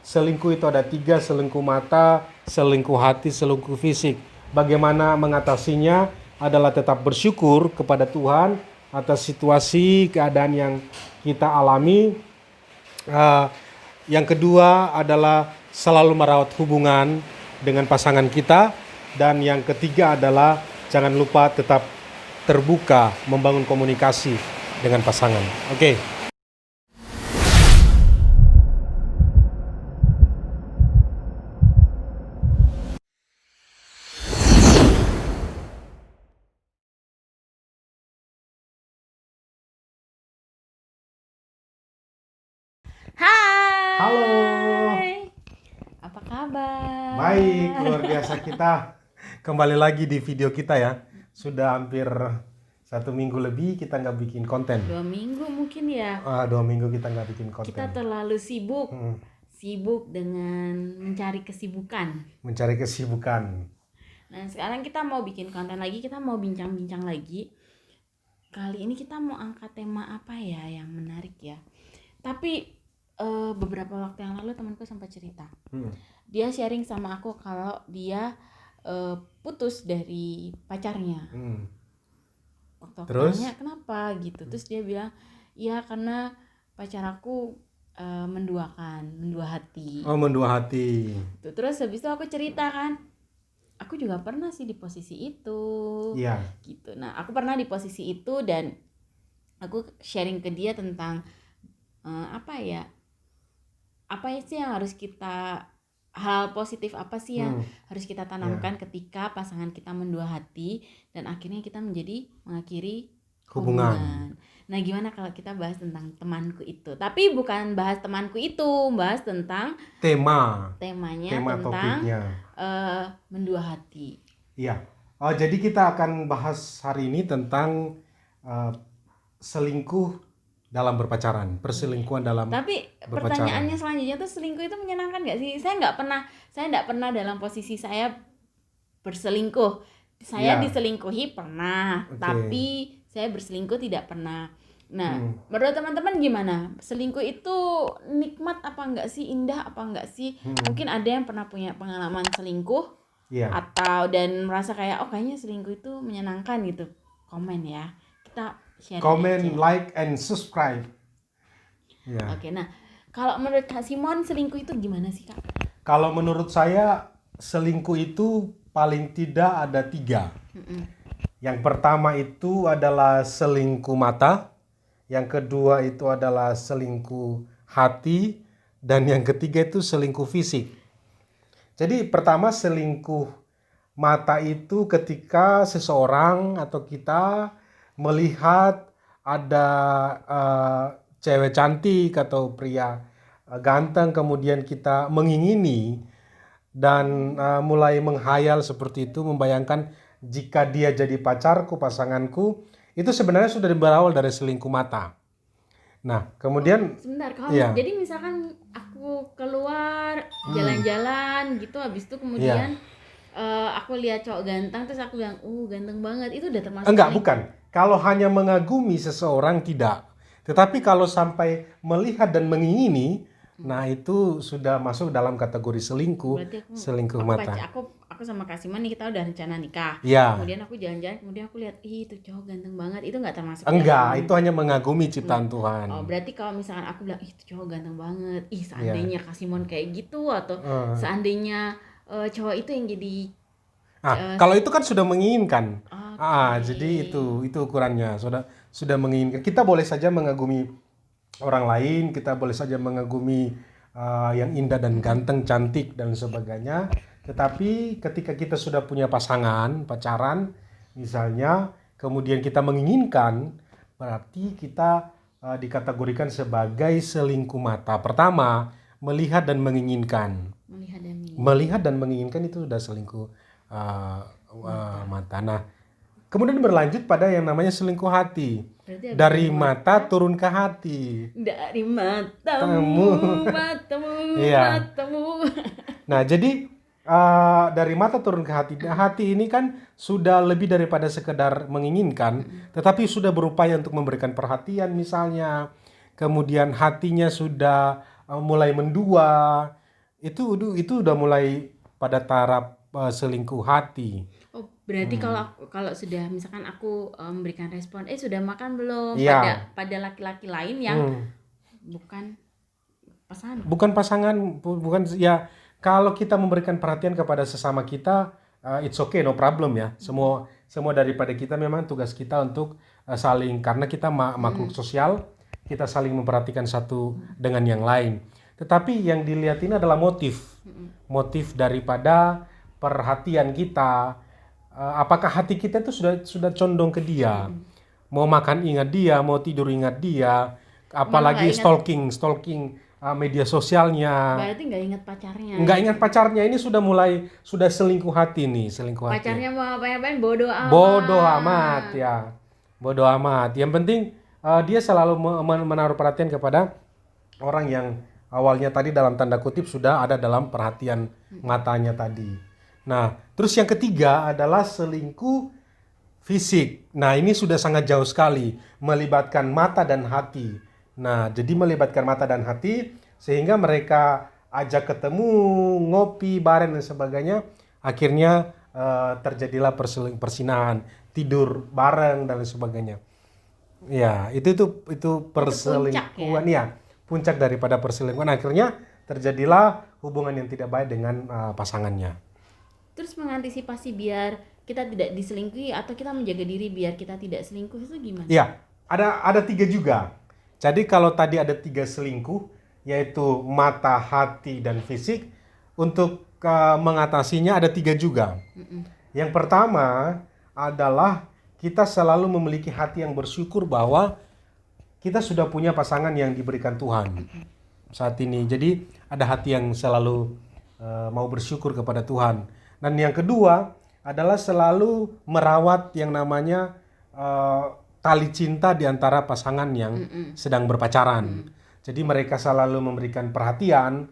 selingkuh itu ada 3, selingkuh mata, selingkuh hati, selingkuh fisik. Bagaimana mengatasinya adalah tetap bersyukur kepada Tuhan atas situasi, keadaan yang kita alami. Yang kedua adalah selalu merawat hubungan dengan pasangan kita. Dan yang ketiga adalah jangan lupa tetap terbuka, membangun komunikasi dengan pasangan. Oke. Hai. Halo. Apa kabar? Baik, luar biasa kita kembali lagi di video kita ya. Sudah hampir 1 minggu lebih kita nggak bikin konten. 2 minggu mungkin ya. 2 minggu kita nggak bikin konten. Kita terlalu sibuk. Sibuk dengan mencari kesibukan. Mencari kesibukan. Nah, sekarang kita mau bikin konten lagi, kita mau bincang-bincang lagi. Kali ini kita mau angkat tema apa ya yang menarik ya. Tapi beberapa waktu yang lalu temanku sempat cerita. Dia sharing sama aku kalau dia putus dari pacarnya. Waktu aku tanya kenapa gitu, terus dia bilang ya karena pacar aku mendua hati. Oh, mendua hati. Terus habis itu aku cerita kan, aku juga pernah sih di posisi itu. Iya. Gitu. Nah, aku pernah di posisi itu dan aku sharing ke dia tentang apa sih yang harus kita, hal positif apa sih yang harus kita tanamkan ketika pasangan kita mendua hati dan akhirnya kita mengakhiri hubungan. Nah, gimana kalau kita bahas tentang temanku itu? Tapi bukan bahas temanku itu, bahas tentang temanya tentang topiknya. mendua hati. Iya. Jadi kita akan bahas hari ini tentang selingkuh dalam berpacaran, perselingkuhan dalam Tapi berpacaran. pertanyaannya selanjutnya tuh, selingkuh itu menyenangkan nggak sih? Saya nggak pernah dalam posisi saya berselingkuh. Saya diselingkuhi pernah, tapi saya berselingkuh tidak pernah. Nah, menurut teman-teman gimana? Selingkuh itu nikmat apa enggak sih? Indah apa enggak sih? Mungkin ada yang pernah punya pengalaman selingkuh atau dan merasa kayak kayaknya selingkuh itu menyenangkan gitu. Komen ya. Kita share Comment, aja. like, and subscribe. Ya. Oke, nah kalau menurut Kak Simon selingkuh itu gimana sih, Kak? Kalau menurut saya selingkuh itu paling tidak ada 3. Yang pertama itu adalah selingkuh mata, yang kedua itu adalah selingkuh hati, dan yang ketiga itu selingkuh fisik. Jadi pertama selingkuh mata itu ketika seseorang atau kita melihat ada cewek cantik atau pria ganteng, kemudian kita mengingini dan mulai menghayal seperti itu, membayangkan jika dia jadi pacarku, pasanganku, itu sebenarnya sudah berawal dari selingkuh mata. Nah, kemudian sebentar, kalau jadi misalkan aku keluar jalan-jalan gitu, habis itu kemudian aku lihat cowok ganteng, terus aku bilang, ganteng banget, itu udah termasuk enggak, bukan. Kalau hanya mengagumi seseorang tidak. Tetapi kalau sampai melihat dan mengingini, nah itu sudah masuk dalam kategori selingkuh. Berarti selingkuh mata. Aku sama Kak Simon nih, kita udah rencana nikah. Iya. Kemudian aku jalan-jalan, kemudian aku lihat, itu cowok ganteng banget, itu nggak termasuk. Enggak, itu hanya mengagumi ciptaan Tuhan. Berarti kalau misalkan aku bilang, itu cowok ganteng banget, seandainya Kak Simon kayak gitu, atau seandainya cowok itu yang jadi kalau itu kan sudah menginginkan. Jadi itu ukurannya, sudah menginginkan. Kita boleh saja mengagumi orang lain, kita boleh saja mengagumi yang indah dan ganteng, cantik dan sebagainya. Tetapi ketika kita sudah punya pasangan, pacaran misalnya, kemudian kita menginginkan, berarti kita dikategorikan sebagai selingkuh mata. Pertama, melihat dan menginginkan. Melihat dan menginginkan itu sudah selingkuh mata. Nah, kemudian berlanjut pada yang namanya selingkuh hati. Dari mata turun ke hati. Dari matamu. Nah, jadi dari mata turun ke hati. Hati ini kan sudah lebih daripada sekedar menginginkan, tetapi sudah berupaya untuk memberikan perhatian misalnya. Kemudian hatinya sudah mulai mendua, itu udah mulai pada taraf selingkuh hati. Oh, berarti kalau sudah misalkan aku memberikan respon, sudah makan belum? Iya. Pada laki-laki lain yang bukan pasangan. Bukan pasangan, bukan ya. Kalau kita memberikan perhatian kepada sesama kita, it's okay, no problem ya. Semua daripada kita memang tugas kita untuk saling, karena kita makhluk sosial, kita saling memperhatikan satu dengan yang lain. Tetapi yang dilihat ini adalah motif daripada perhatian kita. Apakah hati kita itu sudah condong ke dia? Mau makan ingat dia, mau tidur ingat dia, apalagi stalking media sosialnya. Berarti nggak ingat pacarnya. Nggak ingat pacarnya, ini sudah selingkuh hati nih, Pacarnya mau apa-apain bodoh amat. Bodoh amat ya. Bodoh amat. Yang penting dia selalu menaruh perhatian kepada orang yang awalnya tadi dalam tanda kutip sudah ada dalam perhatian matanya tadi. Nah, terus yang ketiga adalah selingkuh fisik. Nah, ini sudah sangat jauh sekali, melibatkan mata dan hati. Nah, jadi melibatkan mata dan hati sehingga mereka ajak ketemu, ngopi, bareng dan sebagainya. Akhirnya terjadilah persinahan, tidur bareng dan sebagainya. Ya, itu perselingkuhan ya. Puncak daripada perselingkuhan. Akhirnya terjadilah hubungan yang tidak baik dengan pasangannya. Terus mengantisipasi biar kita tidak diselingkuhi atau kita menjaga diri biar kita tidak selingkuh itu gimana? Ya, ada 3 juga. Jadi kalau tadi ada 3 selingkuh, yaitu mata, hati, dan fisik, untuk mengatasinya ada 3 juga. Yang pertama adalah kita selalu memiliki hati yang bersyukur bahwa kita sudah punya pasangan yang diberikan Tuhan saat ini. Jadi ada hati yang selalu mau bersyukur kepada Tuhan. Dan yang kedua adalah selalu merawat yang namanya tali cinta di antara pasangan yang sedang berpacaran. Jadi mereka selalu memberikan perhatian,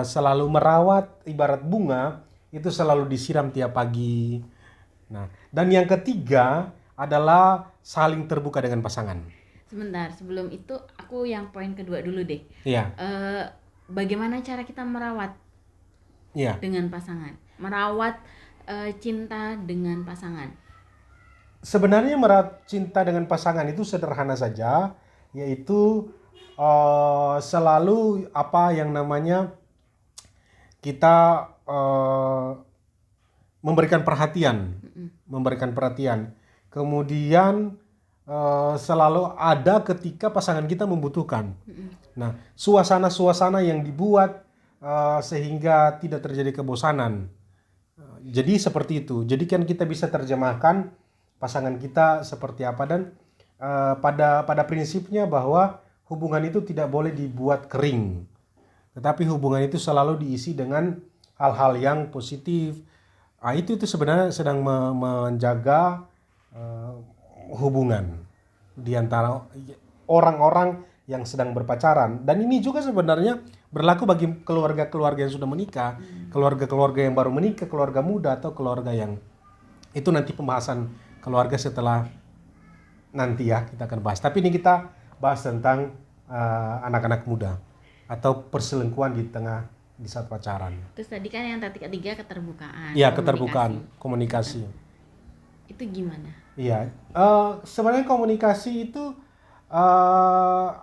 selalu merawat, ibarat bunga itu selalu disiram tiap pagi. Nah, dan yang ketiga adalah saling terbuka dengan pasangan. Sebentar, sebelum itu aku yang poin kedua dulu deh. Iya. Bagaimana cara kita merawat dengan pasangan? Merawat cinta dengan pasangan. Sebenarnya merawat cinta dengan pasangan itu sederhana saja, yaitu selalu apa yang namanya kita memberikan perhatian, kemudian selalu ada ketika pasangan kita membutuhkan. Nah, suasana yang dibuat sehingga tidak terjadi kebosanan. Jadi seperti itu. Jadi kan kita bisa terjemahkan pasangan kita seperti apa, dan pada prinsipnya bahwa hubungan itu tidak boleh dibuat kering, tetapi hubungan itu selalu diisi dengan hal-hal yang positif. Itu sebenarnya sedang menjaga hubungan di antara orang-orang yang sedang berpacaran. Dan ini juga sebenarnya berlaku bagi keluarga-keluarga yang sudah menikah, keluarga-keluarga yang baru menikah, keluarga muda atau keluarga yang itu nanti pembahasan keluarga setelah nanti ya kita akan bahas. Tapi ini kita bahas tentang anak-anak muda atau perselingkuhan di saat pacaran. Terus tadi kan yang ketiga keterbukaan. Iya, keterbukaan, komunikasi. Itu gimana? Iya, sebenarnya komunikasi itu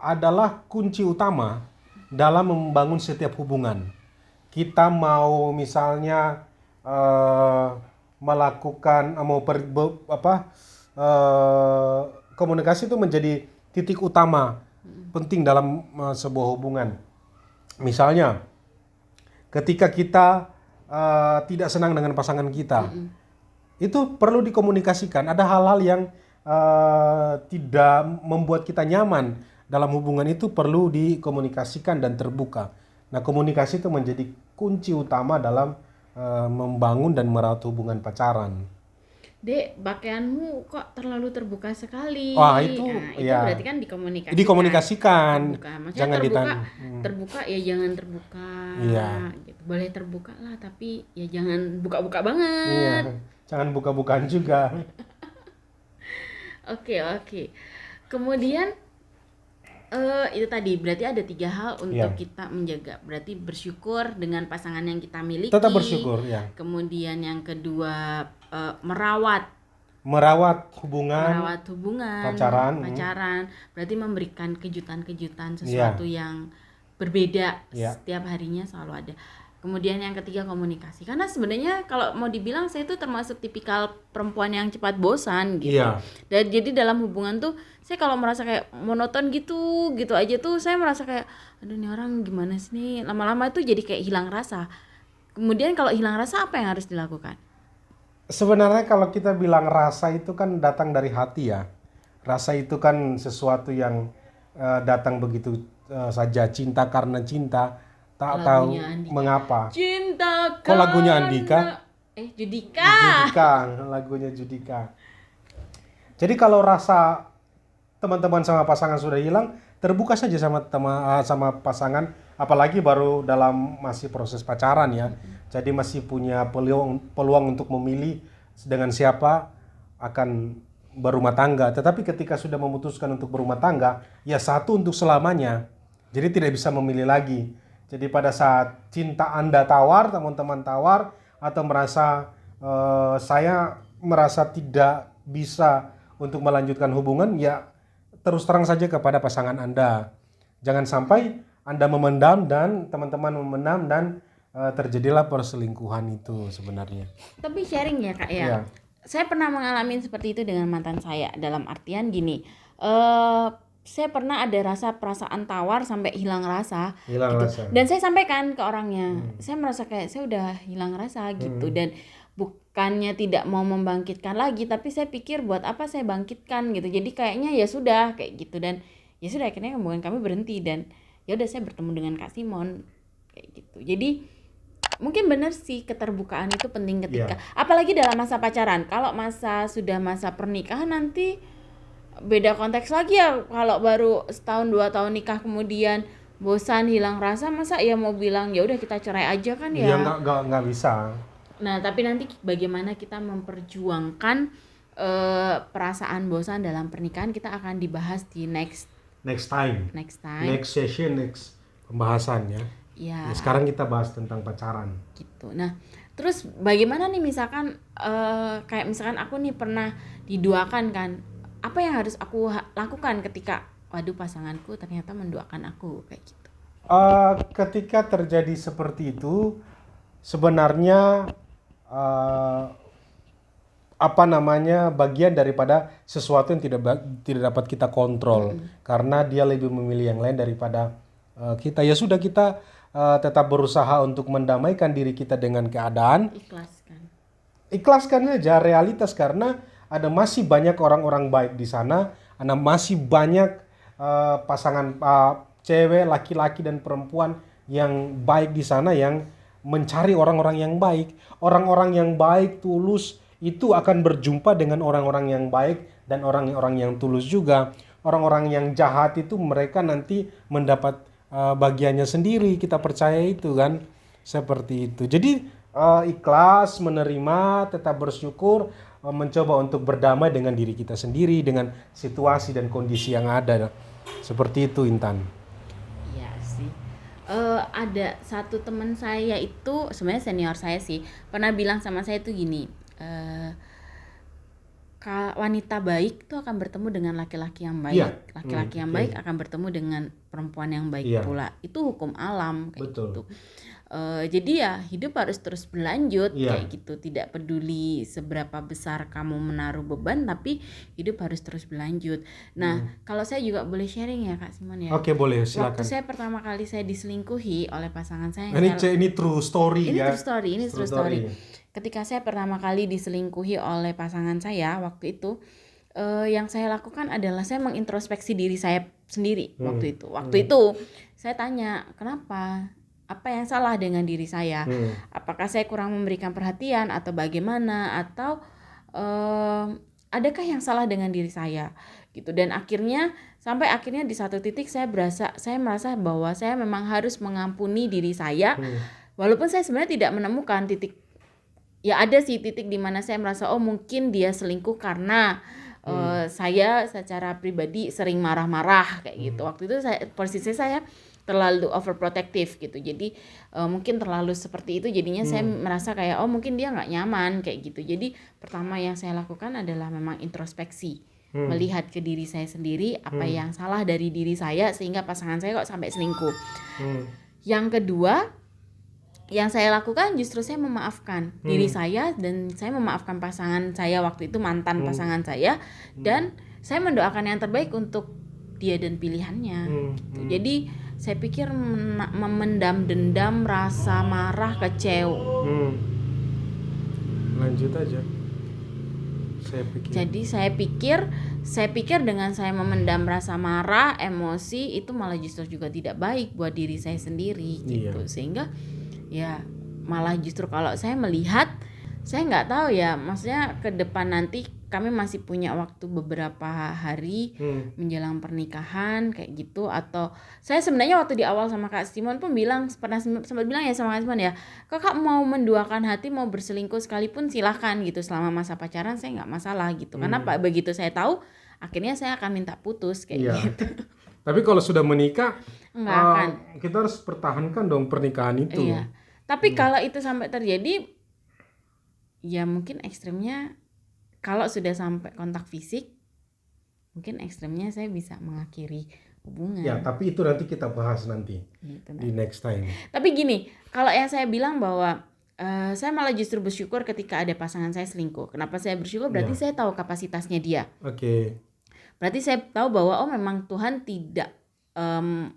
adalah kunci utama dalam membangun setiap hubungan. Kita mau misalnya melakukan komunikasi itu menjadi titik utama penting dalam sebuah hubungan. Misalnya ketika kita tidak senang dengan pasangan kita, itu perlu dikomunikasikan. Ada hal-hal yang tidak membuat kita nyaman dalam hubungan, itu perlu dikomunikasikan dan terbuka. Nah, komunikasi itu menjadi kunci utama dalam membangun dan merawat hubungan pacaran. Dek, pakaianmu kok terlalu terbuka sekali. Itu ya. Berarti kan dikomunikasikan. Dikomunikasikan. Jangan terbuka ya jangan terbuka. Iya. Gitu. Boleh terbuka lah, tapi ya jangan buka-buka banget. Iya. Jangan buka-bukaan juga. Oke. Kemudian Itu tadi berarti ada 3 hal untuk Iya. kita menjaga. Berarti bersyukur dengan pasangan yang kita miliki. Tetap bersyukur ya. Kemudian yang kedua merawat Hubungan, hubungan, pacaran. berarti memberikan kejutan-kejutan Iya. sesuatu yang berbeda Iya. setiap harinya selalu ada. Kemudian yang ketiga komunikasi. Karena sebenarnya kalau mau dibilang saya itu termasuk tipikal perempuan yang cepat bosan gitu. Iya. Dan jadi dalam hubungan tuh saya kalau merasa kayak monoton gitu aja tuh saya merasa kayak aduh ini orang gimana sih nih, lama-lama itu jadi kayak hilang rasa. Kemudian kalau hilang rasa apa yang harus dilakukan? Sebenarnya kalau kita bilang rasa itu kan datang dari hati ya. Rasa itu kan sesuatu yang datang begitu saja, cinta karena cinta, tak tahu Lagunya Andika. mengapa. Cinta Kok lagunya karena- Andika? Judika. Judika, lagunya Judika. Jadi kalau rasa teman-teman sama pasangan sudah hilang, terbuka saja sama pasangan, apalagi baru dalam masih proses pacaran ya. Jadi masih punya peluang untuk memilih dengan siapa akan berumah tangga. Tetapi ketika sudah memutuskan untuk berumah tangga, ya satu untuk selamanya. Jadi tidak bisa memilih lagi. Jadi pada saat cinta Anda tawar, teman-teman tawar, atau merasa saya merasa tidak bisa untuk melanjutkan hubungan, ya terus terang saja kepada pasangan Anda. Jangan sampai Anda memendam dan teman-teman memendam dan terjadilah perselingkuhan itu sebenarnya. Tapi sharing ya Kak ya. Iya. Saya pernah mengalami seperti itu dengan mantan saya. Dalam artian gini, saya pernah ada perasaan tawar sampai hilang rasa. Hilang gitu. rasa. Dan saya sampaikan ke orangnya, saya merasa kayak saya udah hilang rasa gitu. Dan bukannya tidak mau membangkitkan lagi, tapi saya pikir buat apa saya bangkitkan gitu. Jadi kayaknya ya sudah kayak gitu, dan ya sudah akhirnya hubungan kami berhenti, dan ya udah saya bertemu dengan Kak Simon kayak gitu. Jadi mungkin benar sih keterbukaan itu penting ketika apalagi dalam masa pacaran. Kalau sudah masa pernikahan nanti beda konteks lagi ya. Kalau baru setahun 2 tahun nikah kemudian bosan hilang rasa, masa ya mau bilang ya udah kita cerai aja kan ya? Ya nggak bisa. Nah tapi nanti bagaimana kita memperjuangkan perasaan bosan dalam pernikahan, kita akan dibahas di next time. Next session, next pembahasan ya. Ya. Sekarang kita bahas tentang pacaran. Gitu. Nah, terus bagaimana nih misalkan kayak misalkan aku nih pernah diduakan kan? Apa yang harus aku lakukan ketika waduh pasanganku ternyata menduakan aku kayak gitu? Ketika terjadi seperti itu, sebenarnya bagian daripada sesuatu yang tidak dapat kita kontrol, karena dia lebih memilih yang lain daripada kita. Ya sudah, kita tetap berusaha untuk mendamaikan diri kita dengan keadaan. Ikhlaskan aja realitas, karena ada masih banyak orang-orang baik di sana, ada masih banyak pasangan cewek, laki-laki dan perempuan yang baik di sana yang mencari orang-orang yang baik. Orang-orang yang baik, tulus itu akan berjumpa dengan orang-orang yang baik dan orang-orang yang tulus juga. Orang-orang yang jahat itu mereka nanti mendapat bagiannya sendiri, kita percaya itu kan, seperti itu. Jadi ikhlas, menerima, tetap bersyukur, mencoba untuk berdamai dengan diri kita sendiri, dengan situasi dan kondisi yang ada, seperti itu Intan. Iya sih. Ada satu teman saya itu sebenarnya senior saya sih, pernah bilang sama saya tuh gini, wanita baik itu akan bertemu dengan laki-laki yang baik, laki-laki yang baik akan bertemu dengan perempuan yang baik pula. Itu hukum alam kayak gitu. Jadi ya hidup harus terus berlanjut kayak gitu. Tidak peduli seberapa besar kamu menaruh beban, tapi hidup harus terus berlanjut. Nah, kalau saya juga boleh sharing ya Kak Simon ya. Oke, boleh, silakan. Waktu saya pertama kali saya diselingkuhi oleh pasangan saya. Ini true story ya. Ini true story. Ketika saya pertama kali diselingkuhi oleh pasangan saya waktu itu, yang saya lakukan adalah saya mengintrospeksi diri saya sendiri waktu itu. Waktu itu saya tanya, kenapa? Apa yang salah dengan diri saya? Apakah saya kurang memberikan perhatian atau bagaimana? Atau adakah yang salah dengan diri saya? Gitu. Dan sampai akhirnya di satu titik saya merasa bahwa saya memang harus mengampuni diri saya. Walaupun saya sebenarnya tidak menemukan titik. Ya ada sih titik di mana saya merasa mungkin dia selingkuh karena Saya secara pribadi sering marah-marah kayak gitu. Waktu itu posisi saya terlalu overprotective gitu, jadi mungkin terlalu seperti itu, jadinya saya merasa kayak oh mungkin dia nggak nyaman kayak gitu. Jadi pertama yang saya lakukan adalah memang introspeksi, melihat ke diri saya sendiri apa yang salah dari diri saya sehingga pasangan saya kok sampai selingkuh. Yang kedua yang saya lakukan justru saya memaafkan diri saya, dan saya memaafkan pasangan saya waktu itu, mantan pasangan saya, dan saya mendoakan yang terbaik untuk dia dan pilihannya gitu. Jadi saya pikir memendam dendam, rasa marah, kecewa. Lanjut aja. Jadi saya pikir dengan saya memendam rasa marah, emosi, itu malah justru juga tidak baik buat diri saya sendiri gitu. Sehingga ya malah justru kalau saya melihat, saya nggak tahu ya, maksudnya ke depan nanti kami masih punya waktu beberapa hari menjelang pernikahan kayak gitu, atau saya sebenarnya waktu di awal sama Kak Simon pun pernah sempat bilang ya sama Kak Simon ya, kakak mau menduakan hati, mau berselingkuh sekalipun silahkan gitu, selama masa pacaran saya nggak masalah gitu. Karena begitu saya tahu akhirnya saya akan minta putus kayak gitu. Tapi kalau sudah menikah nggak akan. Kita harus pertahankan dong pernikahan itu. Iya. Tapi kalau itu sampai terjadi, ya mungkin ekstrimnya kalau sudah sampai kontak fisik, mungkin ekstrimnya saya bisa mengakhiri hubungan. Ya, tapi itu nanti kita bahas nanti gitu, di next time. Tapi gini, kalau yang saya bilang bahwa saya malah justru bersyukur ketika ada pasangan saya selingkuh. Kenapa saya bersyukur? Berarti saya tahu kapasitasnya dia. Berarti saya tahu bahwa oh memang Tuhan tidak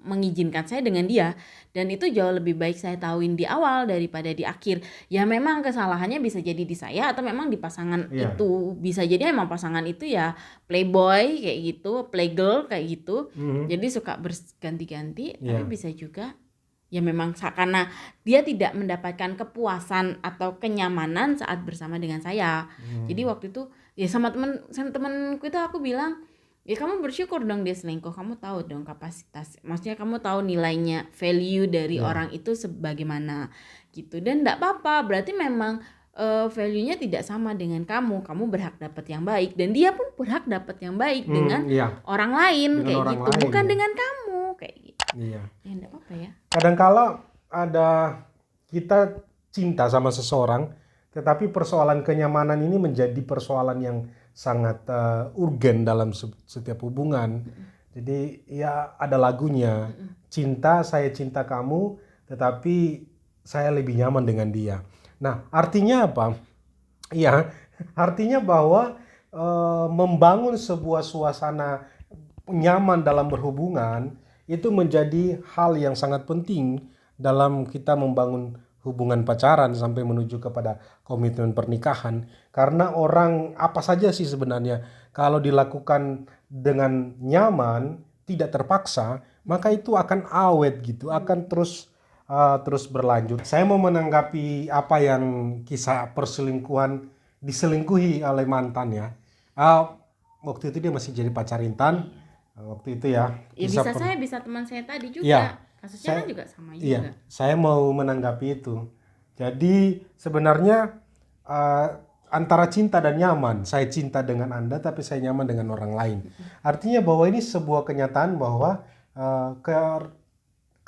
mengizinkan saya dengan dia, dan itu jauh lebih baik saya tahuin di awal daripada di akhir. Ya memang kesalahannya bisa jadi di saya atau memang di pasangan itu. Bisa jadi emang pasangan itu ya playboy kayak gitu, playgirl kayak gitu. Jadi suka berganti-ganti, tapi bisa juga ya memang karena dia tidak mendapatkan kepuasan atau kenyamanan saat bersama dengan saya. Jadi waktu itu ya sama temanku itu aku bilang, ya kamu bersyukur dong dia selingkuh, kamu tahu dong kapasitas, maksudnya kamu tahu nilainya, value dari orang itu sebagaimana gitu. Dan enggak apa-apa, berarti memang value-nya tidak sama dengan kamu berhak dapat yang baik, dan dia pun berhak dapat yang baik dengan orang lain dengan kayak orang gitu lain, bukan dengan kamu kayak gitu. Ya enggak apa-apa ya. Kadang-kala ada kita cinta sama seseorang, tetapi persoalan kenyamanan ini menjadi persoalan yang sangat urgen dalam setiap hubungan. Jadi ya ada lagunya, saya cinta kamu, tetapi saya lebih nyaman dengan dia. Nah, artinya apa? Ya, artinya bahwa membangun sebuah suasana nyaman dalam berhubungan itu menjadi hal yang sangat penting dalam kita membangun hubungan pacaran sampai menuju kepada komitmen pernikahan. Karena orang apa saja sih sebenarnya kalau dilakukan dengan nyaman, tidak terpaksa, maka itu akan awet gitu, akan terus berlanjut. Saya mau menanggapi apa yang kisah perselingkuhan, diselingkuhi oleh mantan ya. Waktu itu dia masih jadi pacar Intan. Waktu itu ya. Ya bisa teman saya tadi juga. Ya. Kasusnya kan juga sama juga. Iya, saya mau menanggapi itu. Jadi sebenarnya antara cinta dan nyaman, saya cinta dengan Anda tapi saya nyaman dengan orang lain. Artinya bahwa ini sebuah kenyataan bahwa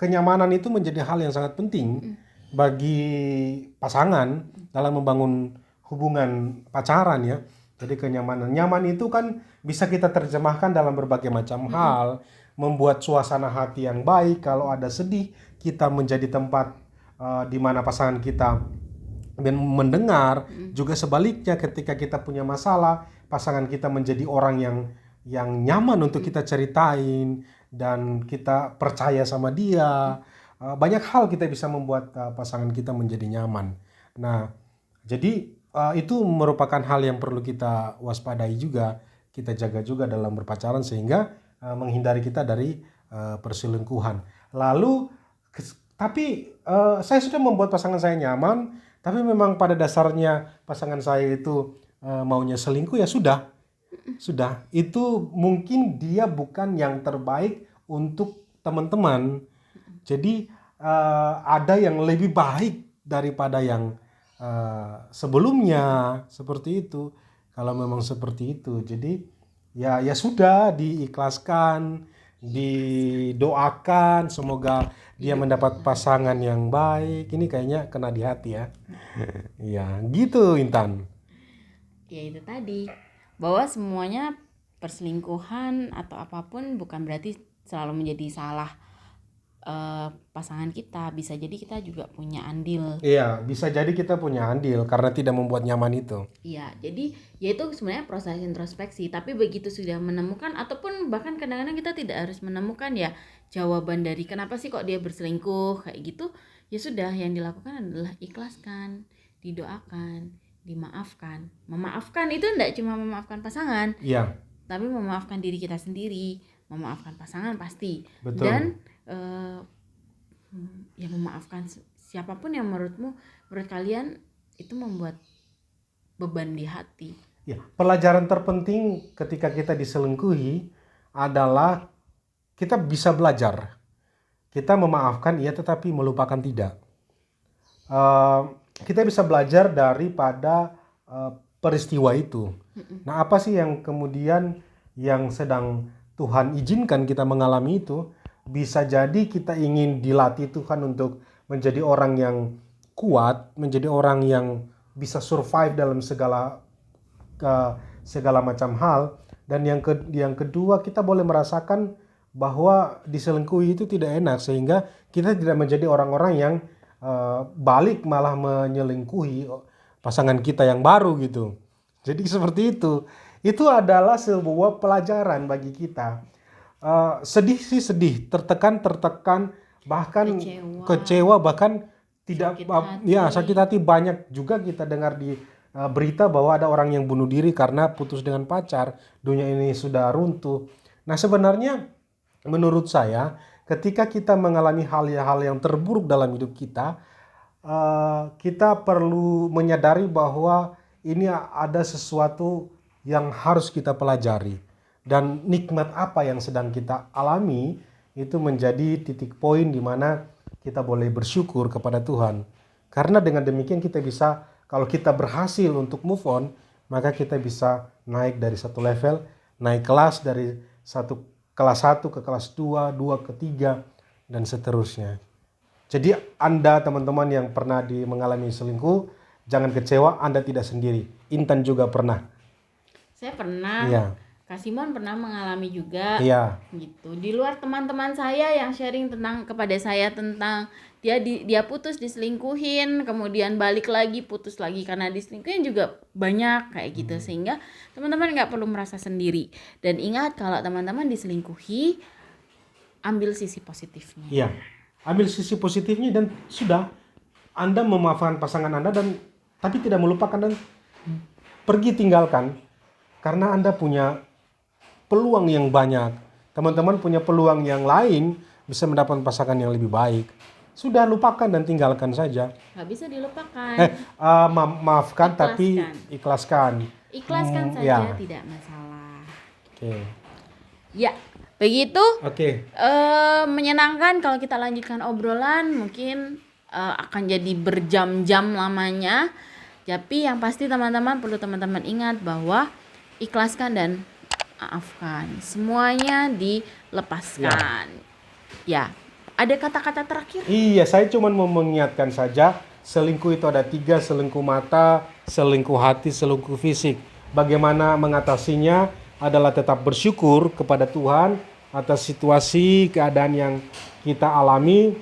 kenyamanan itu menjadi hal yang sangat penting bagi pasangan dalam membangun hubungan pacaran ya. Jadi nyaman itu kan bisa kita terjemahkan dalam berbagai macam hal. Membuat suasana hati yang baik. Kalau ada sedih, kita menjadi tempat di mana pasangan kita mendengar. Juga sebaliknya, ketika kita punya masalah, pasangan kita menjadi orang yang nyaman untuk kita ceritain dan kita percaya sama dia. Banyak hal kita bisa membuat pasangan kita menjadi nyaman. Nah, jadi itu merupakan hal yang perlu kita waspadai juga, kita jaga juga dalam berpacaran sehingga menghindari kita dari perselingkuhan. Lalu tapi saya sudah membuat pasangan saya nyaman, tapi memang pada dasarnya pasangan saya itu maunya selingkuh, ya sudah itu mungkin dia bukan yang terbaik untuk teman-teman. Jadi ada yang lebih baik daripada yang sebelumnya, seperti itu. Kalau memang seperti itu, jadi ya sudah diikhlaskan, didoakan, semoga dia mendapat pasangan yang baik. Ini kayaknya kena di hati ya. Ya, gitu Intan. Ya itu tadi, bahwa semuanya perselingkuhan atau apapun bukan berarti selalu menjadi salah pasangan kita. Bisa jadi kita juga punya andil. Iya, bisa jadi kita punya andil karena tidak membuat nyaman itu. Iya, jadi ya itu sebenarnya proses introspeksi. Tapi begitu sudah menemukan, ataupun bahkan kadang-kadang kita tidak harus menemukan ya jawaban dari kenapa sih kok dia berselingkuh kayak gitu. Ya sudah, yang dilakukan adalah ikhlaskan, didoakan, dimaafkan. Memaafkan itu tidak cuma memaafkan pasangan, Iya, tapi memaafkan diri kita sendiri, memaafkan pasangan pasti. betul. Dan ya memaafkan siapapun yang menurut kalian itu membuat beban di hati. Ya, pelajaran terpenting ketika kita diselingkuhi adalah kita bisa belajar. Kita memaafkan iya tetapi melupakan tidak. Kita bisa belajar daripada peristiwa itu. Nah, apa sih yang kemudian yang sedang Tuhan izinkan kita mengalami itu? Bisa jadi kita ingin dilatih Tuhan untuk menjadi orang yang kuat, menjadi orang yang bisa survive dalam segala macam hal. Dan yang kedua, kita boleh merasakan bahwa diselingkuhi itu tidak enak, sehingga kita tidak menjadi orang-orang yang balik malah menyelingkuhi pasangan kita yang baru gitu. Jadi seperti itu. Itu adalah sebuah pelajaran bagi kita. Sedih sih sedih, tertekan, bahkan kecewa, bahkan tidak sakit hati. Banyak juga kita dengar di berita bahwa ada orang yang bunuh diri karena putus dengan pacar. Dunia ini sudah runtuh. Nah, sebenarnya menurut saya ketika kita mengalami hal-hal yang terburuk dalam hidup kita, kita perlu menyadari bahwa ini ada sesuatu yang harus kita pelajari. Dan nikmat apa yang sedang kita alami itu menjadi titik poin di mana kita boleh bersyukur kepada Tuhan. Karena dengan demikian kita bisa, kalau kita berhasil untuk move on, maka kita bisa naik dari satu level, naik kelas dari kelas 1 ke kelas 2, 2 ke 3, dan seterusnya. Jadi Anda teman-teman yang pernah mengalami selingkuh, jangan kecewa, Anda tidak sendiri. Intan juga pernah. Saya pernah. Iya. Kak Simon pernah mengalami juga. Iya. Gitu. Di luar teman-teman saya yang sharing kepada saya tentang dia putus diselingkuhin, kemudian balik lagi, putus lagi karena diselingkuhin juga banyak kayak gitu. Sehingga teman-teman nggak perlu merasa sendiri. Dan ingat, kalau teman-teman diselingkuhi, ambil sisi positifnya. Iya. Ambil sisi positifnya dan sudah. Anda memaafkan pasangan Anda tapi tidak melupakan dan pergi tinggalkan. Karena Anda punya peluang yang banyak. Teman-teman punya peluang yang lain bisa mendapatkan pasangan yang lebih baik. Sudah, lupakan dan tinggalkan saja. Nggak bisa dilupakan. Maafkan tapi ikhlaskan. Ikhlaskan saja, tidak masalah. Oke. Ya, begitu. Oke. Menyenangkan kalau kita lanjutkan obrolan, mungkin akan jadi berjam-jam lamanya. Tapi yang pasti teman-teman perlu ingat bahwa ikhlaskan dan maafkan. Semuanya dilepaskan. Ya. Ada kata-kata terakhir? Iya, saya cuma mau mengingatkan saja, selingkuh itu ada 3, selingkuh mata, selingkuh hati, selingkuh fisik. Bagaimana mengatasinya adalah tetap bersyukur kepada Tuhan atas situasi, keadaan yang kita alami.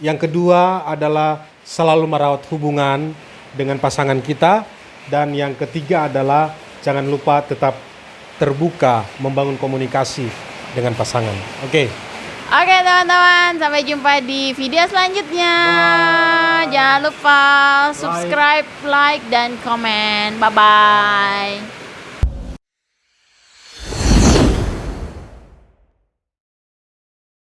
Yang kedua adalah selalu merawat hubungan dengan pasangan kita. Dan yang ketiga adalah jangan lupa tetap terbuka, membangun komunikasi dengan pasangan. Oke, teman-teman, sampai jumpa di video selanjutnya. Bye. Jangan lupa subscribe, like, dan komen. Bye-bye.